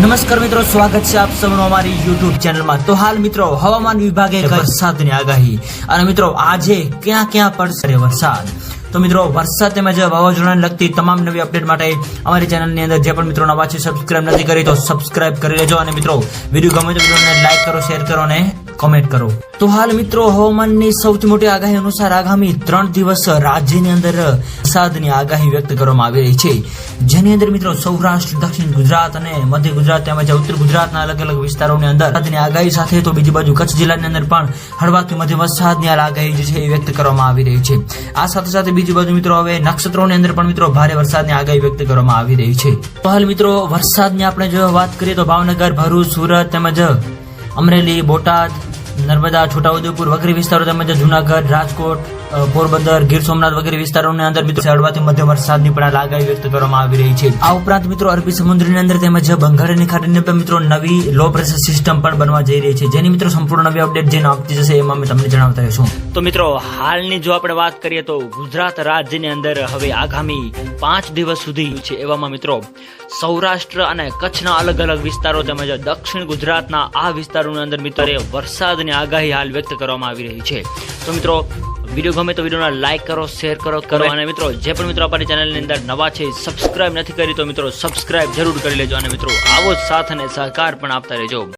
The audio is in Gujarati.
નમસ્કાર મિત્રો, સ્વાગત છે આપ સૌનું અમારી YouTube ચેનલમાં। તો હાલ મિત્રો હવામાન વિભાગે વરસાદની આગાહી અને મિત્રો આજે ક્યાં ક્યાં પડશે વરસાદ। તો મિત્રો વરસાદ તેમજ વાવાઝોડાને લગતી તમામ નવી અપડેટ માટે અમારી ચેનલની અંદર જે પણ મિત્રો નવા છે સબસ્ક્રાઇબ નથી કરી તો સબસ્ક્રાઇબ કરી લેજો અને મિત્રો વિડીયો ગમે તો વિડીયોને લાઈક કરો, શેર કરો અને કોમેન્ટ કરો। તો હાલ મિત્રો હવામાનની સૌથી મોટી આગાહી અનુસાર આગામી 3 દિવસ રાજ્યની અંદર વરસાદની આગાહી વ્યક્ત કરવામાં આવી રહી છે, જેની અંદર મિત્રો સૌરાષ્ટ્ર, દક્ષિણ ગુજરાત અને મધ્ય ગુજરાત તેમજ ઉત્તર ગુજરાતના અલગ અલગ વિસ્તારોની અંદર વરસાદની આગાહી સાથે તો બીજી બાજુ કચ્છ જિલ્લાની અંદર પણ હળવાથી મધ્યમ વરસાદની આગાહી જે છે એ વ્યક્ત કરવામાં આવી રહી છે। આ સાથે સાથે બીજી બાજુ મિત્રો હવે નક્ષત્રોની અંદર પણ મિત્રો ભારે વરસાદની આગાહી વ્યક્ત કરવામાં આવી રહી છે। તો હાલ મિત્રો વરસાદની આપણે જો વાત કરીએ તો ભાવનગર, ભરૂચ, સુરત તેમજ અમરેલી, બોટાદ, નર્મદા, છોટાઉદેપુર વગેરે વિસ્તારો તેમજ જુનાગઢ, રાજકોટ, પોરબંદર, ગીર સોમનાથ વગેરે વિસ્તારોની અંદર મિત્રો હળવાથી મધ્યમ વરસાદની પણ આગાહી વ્યક્ત કરવામાં આવી રહી છે। આ ઉપરાંત મિત્રો અરબી સમુદ્રની અંદર તેમજ બંગાળની ખાડીની અંદર મિત્રો નવી લો પ્રેશર સિસ્ટમ પણ બનવા જઈ રહી છે, જેની મિત્રો સંપૂર્ણ નવી અપડેટ જેને આપતી જશે એમાં અમે તમને જણાવતા રહીશું। તો મિત્રો હાલની જો આપણે વાત કરીએ તો ગુજરાત રાજ્યની અંદર હવે આગામી 5 દિવસ સુધી છે, એવામાં મિત્રો સૌરાષ્ટ્ર અને કચ્છના અલગ અલગ વિસ્તારો તેમજ દક્ષિણ ગુજરાતના આ વિસ્તારોની અંદર મિત્રો વરસાદની આગાહી હાલ વ્યક્ત કરવામાં આવી રહી છે। તો મિત્રો વિડીયો ગમે તો વિડીયોને લાઈક કરો, શેર કરો અને મિત્રો જે પણ મિત્રો અમારી ચેનલની અંદર નવા છે સબસ્ક્રાઇબ નથી કરી તો મિત્રો સબસ્ક્રાઇબ જરૂર કરી લેજો અને મિત્રો આવો જ સાથ અને સહકાર પણ આપતા રહેજો।